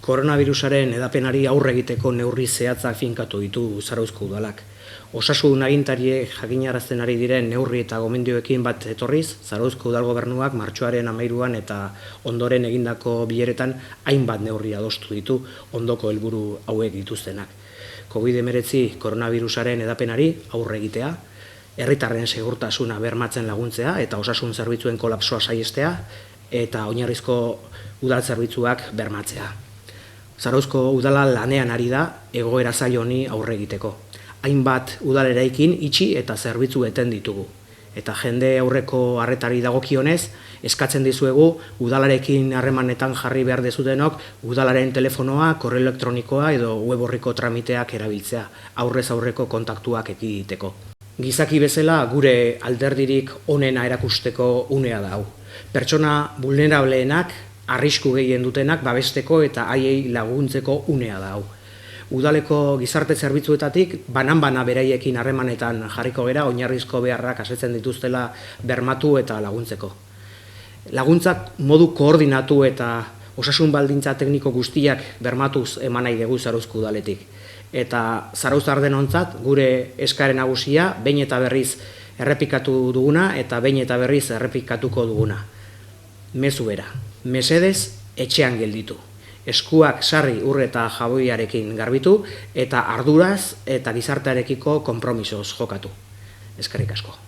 Koronavirusaren edapenari aurre egiteko neurri zehatzak finkatu ditu Zarauzko udalak. Osasun agintariek jakinarazten ari diren neurri eta gomendioekin bat etorriz, Zarauzko udal gobernuak martxoaren 13an eta ondoren egindako bileretan hainbat neurri adostu ditu ondoko helburu hauek dituztenak. COVID-19 koronavirusaren edapenari aurre egitea, herritarren segurtasuna bermatzen laguntzea eta osasun zerbitzuen kolapsoa saihestea eta oinarrizko udal zerbitzuak bermatzea. Zarauzko udala lanean ari da egoera zail honi aurre egiteko. Hainbat udal eraikin itxi eta zerbitzu eten ditugu. Eta jende aurreko arretari dagokionez, eskatzen dizuegu udalarekin harremanetan jarri behar dezutenok udalaren telefonoa, korreo elektronikoa edo web orriko tramiteak erabiltzea, aurrez aurreko kontaktuak ekiditeko. Gizaki bezala gure alderdirik onena erakusteko unea da hau. Pertsona vulnerableenak, arrisku gehien dutenak babesteko eta haiei laguntzeko unea da hau. Udaleko gizarte zerbitzuetatik banan-bana beraiekin harremanetan jarriko gera oinarrizko beharrak asetzen dituztela bermatu eta laguntzeko. Laguntzak modu koordinatu eta osasun baldintza tekniko guztiak bermatuz eman nahi dugu Zarauzko udaletik. Eta zarauztar denontzat gure eskaren nagusia behin eta berriz errepikatu duguna eta behin eta berriz errepikatuko duguna. Mezu bera, mesedez etxean gelditu. Eskuak sarri ur eta jaboiarekin garbitu eta arduraz eta gizartearekiko konpromisoz jokatu. Eskerrik asko.